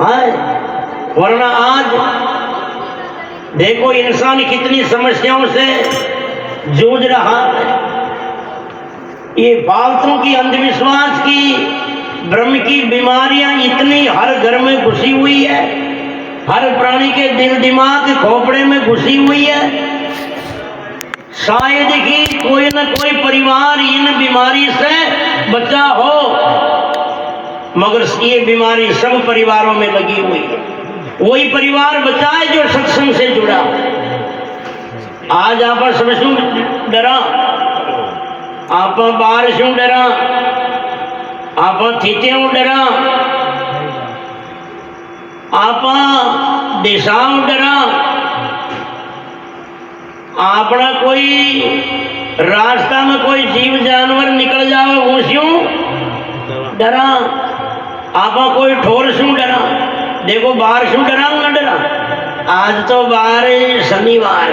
है। वरना आज देखो इंसान कितनी समस्याओं से जूझ रहा है। ये फालतू की अंधविश्वास की, भ्रम की बीमारियां इतनी हर घर में घुसी हुई है, हर प्राणी के दिल दिमाग खोपड़े में घुसी हुई है। शायद ही कोई न कोई परिवार इन बीमारी से बचा हो, मगर ये बीमारी सब परिवारों में लगी हुई है। वही परिवार बचा है जो सत्संग से जुड़ा। आज आप समझू डरा, आप बारिशों डरा, आप थीत्यों डरा, आप दिशाओं डरा, अपना कोई रास्ता में कोई जीव जानवर निकल जावे ऊँसियों डरा, आप कोई ठोर शू डरा। देखो बाहर शू डरा न डरा। आज तो बाहर शनिवार,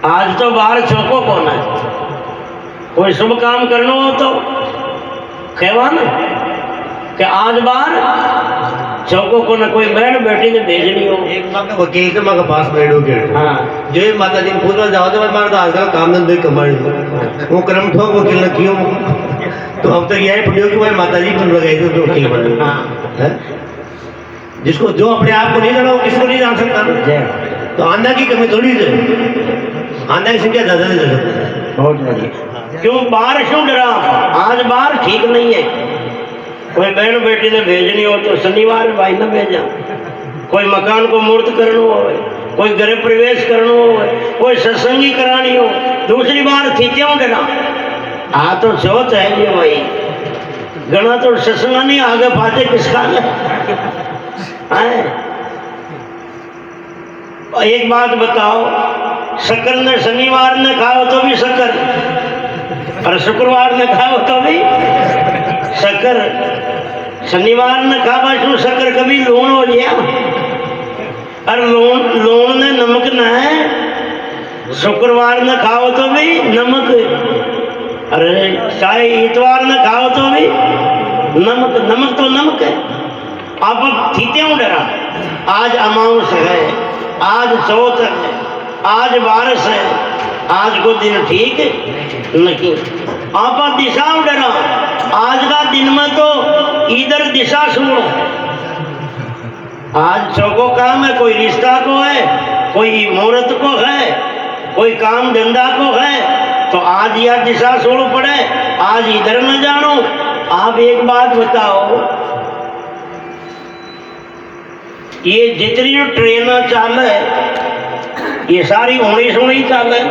आज तो बाहर चौको कौन है। कोई शुभ काम करना हो तो कहवा ना कि आज बाहर चौको को न कोई बहन बेटी ने भेजनी हो। एक माँ का वकील के माँ का पास बैठोगे। हाँ, जो ये माता जी पूछना जाओ तो मार तो आजकल काम धंधे कमाई वो क्रम ठोक वकील ने क्यों। तो अब तक यही पढ़ियो कि भाई माता जी तुम लगाई तो वकील बने। हाँ, जिसको जो अपने आप को नहीं जाना वो किसको नहीं जान सकता। तो आंधा की कमी थोड़ी है, आंधा की संख्या ज्यादा से ज्यादा बहुत बढ़िया। क्यों बाहर क्यों डरा। आज बाहर ठीक नहीं है। कोई बहन बेटी ने भेजनी हो तो शनिवार भाई न भेजा। कोई मकान को मूर्त करना हो, कोई गृह प्रवेश करना हो, कोई सत्संगी करानी हो, दूसरी बार थी क्यों डरा। आ तो सोच है ये भाई गणा तो सत्संग नहीं आगे पाते किसका है। एक बात बताओ, शक्कर ने शनिवार ने खाओ तो भी शक्कर, और शुक्रवार ने खाओ तो भी शक्कर। शनिवार ने खावा शू शक्कर कभी लूण हो गया, और लूण ने नमक न है। शुक्रवार ने खाओ तो भी नमक, अरे चाहे इतवार ने खाओ तो भी नमक। नमक तो नमक है। आप थीत्यों डरा। आज अमावस है, आज चौथ है, आज बारिश है, आज को दिन ठीक नहीं। आप दिशा डरा। आज का दिन में तो इधर दिशा सुनो। आज चौको काम है, कोई रिश्ता को है, कोई मुहूर्त को है, कोई काम धंधा को है, तो आज यह दिशा छोड़ पड़े, आज इधर न जानो। आप एक बात बताओ, ये जितनी जो ट्रेन चाल है ये सारी होनी सुनी चाल है।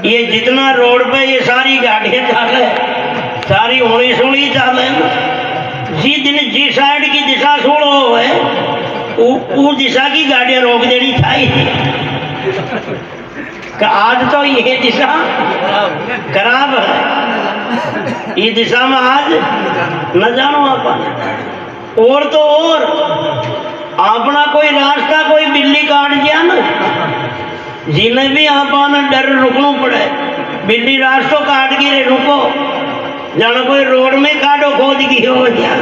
ये जितना रोड पे ये सारी गाड़ियां चाल है, सारी होनी सुनी चाल है। जी दिन जी साइड की दिशा छोड़ो है, वो दिशा की गाड़ियां रोक देनी चाहिए। आज तो ये दिशा खराब है, ये दिशा में आज न जानो आप। और तो और अपना कोई रास्ता कोई बिल्ली काट गया ना, जिन्हें भी आपने डर रुकना पड़े। बिल्ली रास्ता काट गिरे रुको, जानो कोई रोड में काटो खोद की हो गया।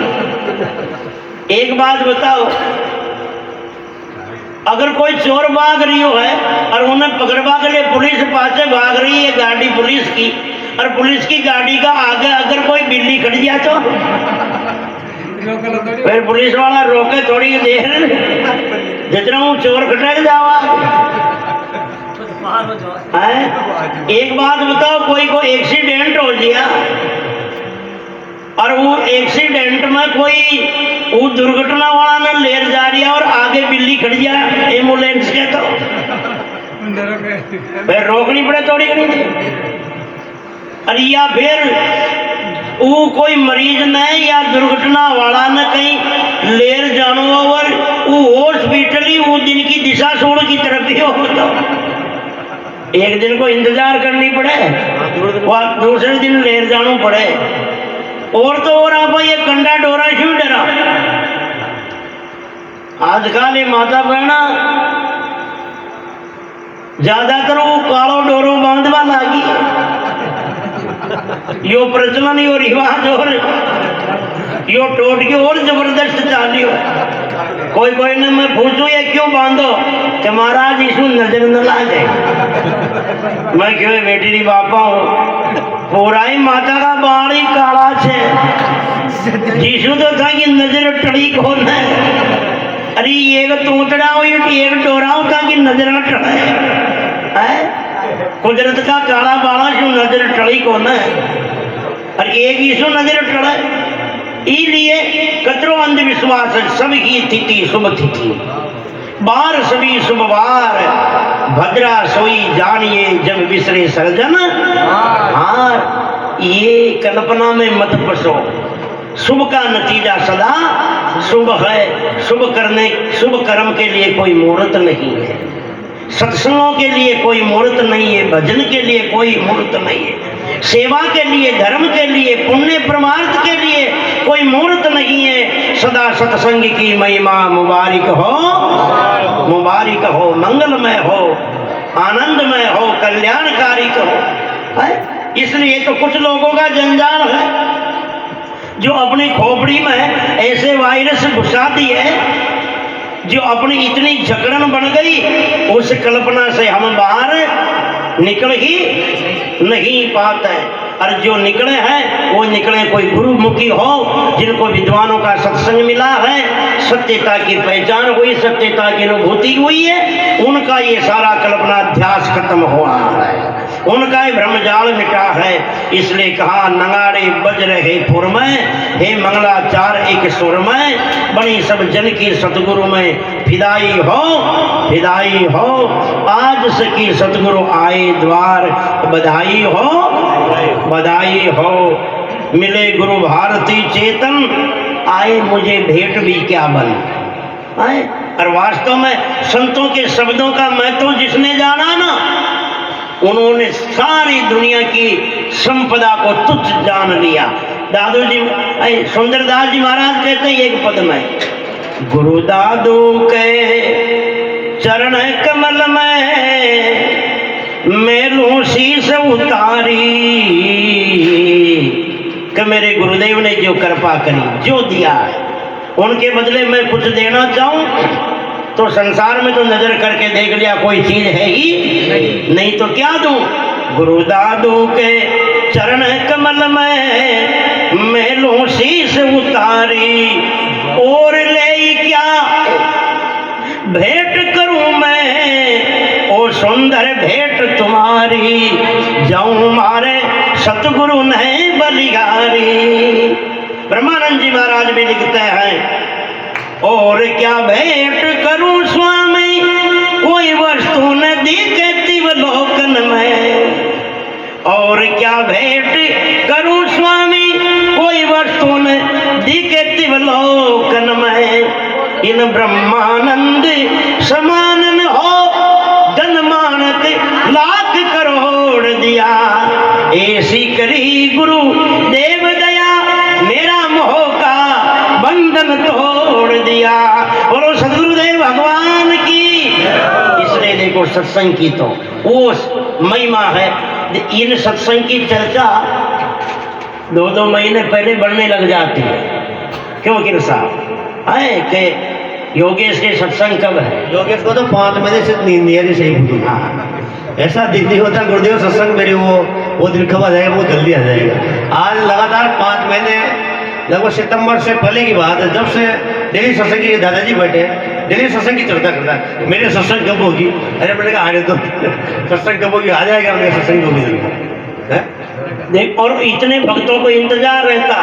एक बात बताओ, अगर कोई चोर भाग रही हो है और उन्हें पकड़वा के लिए पुलिस पास भाग रही है गाड़ी पुलिस की, और पुलिस की गाड़ी का आगे अगर कोई बिल्ली खड़ गया तो फिर पुलिस वाला रोके थोड़ी देर, जितना वो चोर खटक जावा है। एक बात बताओ, कोई को एक्सीडेंट हो गया और वो एक्सीडेंट में कोई वो दुर्घटना वाला ने लेर जा रही है और आगे बिल्ली खड़ गया एम्बुलेंस के, तो फिर रोकनी पड़े थोड़ी करी थी। अरे या फिर वो कोई मरीज न या दुर्घटना वाला न कहीं लेर जानो और वो हॉस्पिटल ही वो दिन की दिशा छोड़ की तरफ ही हो, तो एक दिन को इंतजार करनी पड़े, दूसरे दिन लेर जानो पड़े। और तो और आप ये कंडा डोरा क्यों डरा। आजकल ये माता बहना ज्यादातर वो कालो डोरो बांधवा लागी। यो प्रचलन और रिवाज और यो टोट के और जबरदस्त चालियो। कोई कोई ने मैं पूछू ये क्यों बांधो कि महाराज यीशु नजर न ला जाए। मैं क्यों बेटी री बापा हूँ पूरा ही माता का बाल ही काला छे यीशु तो था कि नजर टड़ी कौन है। अरे एक तोतड़ा हो एक डोरा हो ताकि नजर न टड़े। कुदरत का काला बाला शू नजर टड़ी कौन है और एक यीशु नजर टड़े। इसलिए कतरो अंधविश्वास सबकी तिथि शुभ तिथि बार सभी शुभ बार भद्रा सोई जानिए जब विसरे सर्जन हार। ये कल्पना में मत फंसो। शुभ का नतीजा सदा शुभ है। शुभ कर्म के लिए कोई मुहूर्त नहीं है। सत्संगों के लिए कोई मुहूर्त नहीं है। भजन के लिए कोई मुहूर्त नहीं है। सेवा के लिए धर्म के लिए पुण्य परमार्थ के लिए कोई मुहूर्त नहीं है। सदा सत्संग की महिमा मुबारक हो मंगलमय हो आनंदमय हो कल्याणकारी हो। इसलिए तो कुछ लोगों का जंजाल है जो अपनी खोपड़ी में ऐसे वायरस घुसा दिए जो अपनी इतनी जकड़न बन गई उस कल्पना से हम बाहर निकल ही नहीं पाते। और जो निकले हैं वो निकले कोई गुरुमुखी हो जिनको विद्वानों का सत्संग मिला है, सत्यता की पहचान हुई, सत्यता की अनुभूति हुई है, उनका ये सारा कल्पनाध्यास खत्म हुआ है, उनका ही भ्रमजाल मिटा है। इसलिए कहा नगाड़े बज रहे फुर में, हे मंगलाचार एक सुर में, बनी सब जन की सतगुरु में फिदाई हो। आज सकी सतगुरु आए द्वार, बधाई हो। मिले गुरु भारती चेतन, आए मुझे भेंट भी क्या बन आए। और वास्तव में संतों के शब्दों का महत्व जिसने जाना ना, उन्होंने सारी दुनिया की संपदा को तुच्छ जान लिया। दादू जी सुंदरदास जी महाराज कहते हैं एक पद में, गुरु दादू के चरण कमल में मेलू शीस उतारी। कि मेरे गुरुदेव ने जो कृपा करी, जो दिया है, उनके बदले मैं कुछ देना चाहूं तो संसार में तो नजर करके देख लिया कोई चीज है ही नहीं तो क्या दूं। गुरु दादू के चरण कमल में मेलू शीस उतारी, और ले क्या भेंट करूं मैं, ओ सुंदर भेंट तुम्हारी, जाऊं मारे सतगुरु ने बलिहारी। ब्रह्मानंद जी महाराज भी लिखते हैं, और क्या भेंट करूं स्वामी, कोई वस्तु न दिखे तिवलोकन में। और क्या भेंट करूं स्वामी, कोई वस्तु न दिखे तिवलोकन में। इन ब्रह्मानंद समान न हो, धन मानत लाख करोड़ दिया। ऐसी करी गुरु देव दया, मेरा मोह का बंधन तोड़ दिया। बोलो सदगुरुदेव भगवान की। इसलिए देखो सत्संग की तो वो महिमा है। इन सत्संग की चर्चा 2-2 महीने पहले बढ़ने लग जाती है। क्यों कि साहब है कि योगेश के सत्संग कब है? योगेश को तो 5 महीने से नींद नहीं आ रही, सही बुद्धि। हाँ, ऐसा दिन नहीं होता गुरुदेव सत्संग मेरे वो दिन कब आ जाएगा, वो जल्दी आ जाएगा। आज लगातार 5 महीने, लगभग सितंबर से पहले की बात है, जब से डेली सत्संग के दादाजी बैठे डेली सत्संग की चर्चा करता है, मेरे सत्संग कब होगी। अरे मैंने कहा आने तो सत्संग कब होगी, आ जाएगा मेरे सत्संग होगी। देख, और इतने भक्तों को इंतजार रहता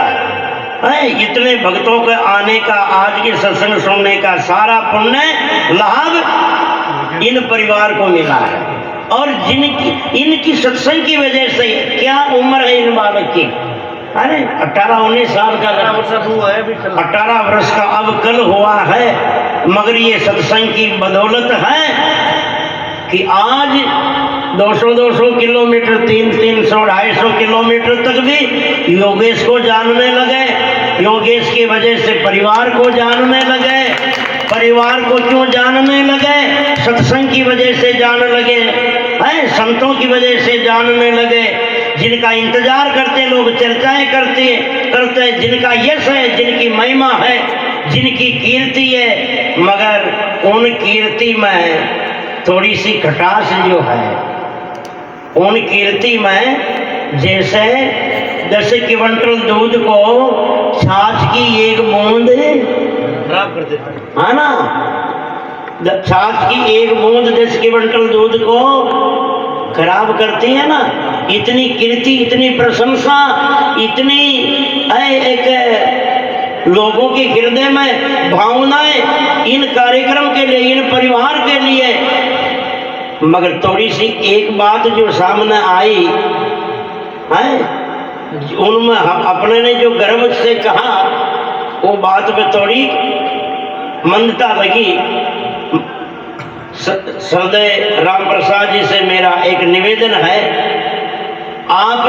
है, इतने भक्तों के आने का, आज के सत्संग सुनने का सारा पुण्य लाभ इन परिवार को मिला है। और इनकी सत्संग की वजह से, क्या उम्र है इन बालक की, अरे 18-19 साल का, 18 वर्ष का अब कल हुआ है। मगर ये सत्संग की बदौलत है कि आज 200-200 किलोमीटर, 300-250 किलोमीटर तक भी योगेश को जानने लगे। योगेश की वजह से परिवार को जानने लगे। परिवार को क्यों जानने लगे? सत्संग की वजह से जानने लगे, संतों की वजह से जानने लगे। जिनका इंतजार करते लोग, चर्चाएं करते, जिनका यश है, जिनकी महिमा है, जिनकी कीर्ति है, मगर उन कीर्ति में थोड़ी सी खटास जो है, उन कीर्ति में जैसे 10 क्विंटल दूध को छाछ की एक बूंद खराब कर देता है। है ना, छाछ की एक बूंद 10 क्विंटल दूध को खराब करती है ना। इतनी कीर्ति, इतनी प्रशंसा, इतनी एक लोगों के हृदय में भावनाएं इन कार्यक्रम के लिए, इन परिवार के लिए, मगर थोड़ी सी एक बात जो सामने आई है, उनमें अपने ने जो गर्व से कहा, वो बात पे थोड़ी मंदता लगी। सरदेव राम प्रसाद जी से मेरा एक निवेदन है, आप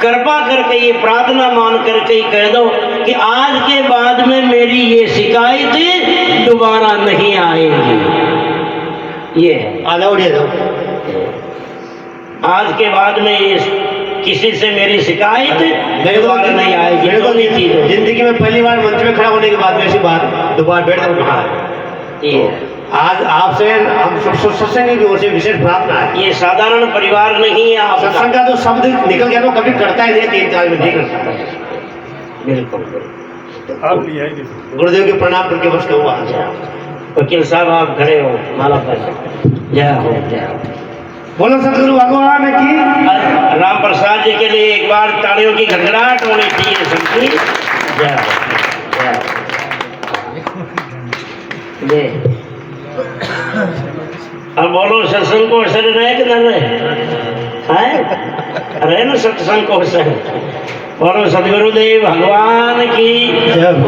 कृपा करके ये प्रार्थना मान करके ही कह दो कि आज के बाद में मेरी ये शिकायत दोबारा नहीं आएगी। ये आधा उड़िया दो। आज के बाद में ये किसी से मेरी शिकायत दोबारा नहीं आएगी। मेरे को जिंदगी में पहली बार मंच में खड़ा होने के बाद में ऐसी बात दोबारा बैठ कर कहा। ये आज आपसे हम सत्संग की ओर से विशेष प्रार्थना है। ये साधारण परिवार नहीं है आपका। सत्संग का तो शब्द निकल गया तो कभी करता ही नहीं, 3-4 मिनट नहीं करता। बिल्कुल गुरुदेव के प्रणाम करके बस कहूँगा। वकील साहब आप खड़े हो, माला पर जय हो, जय हो। बोलो सतगुरु भगवान की। राम प्रसाद जी के लिए एक बार तालियों की घड़घड़ाहट होनी चाहिए सबकी। जय हो, जय हो। जय। अब बोलो सत्संग को असर रहे कि न रहे? रहे ना सत्संग को असर। बोलो सदगुरुदेव भगवान की जय हो।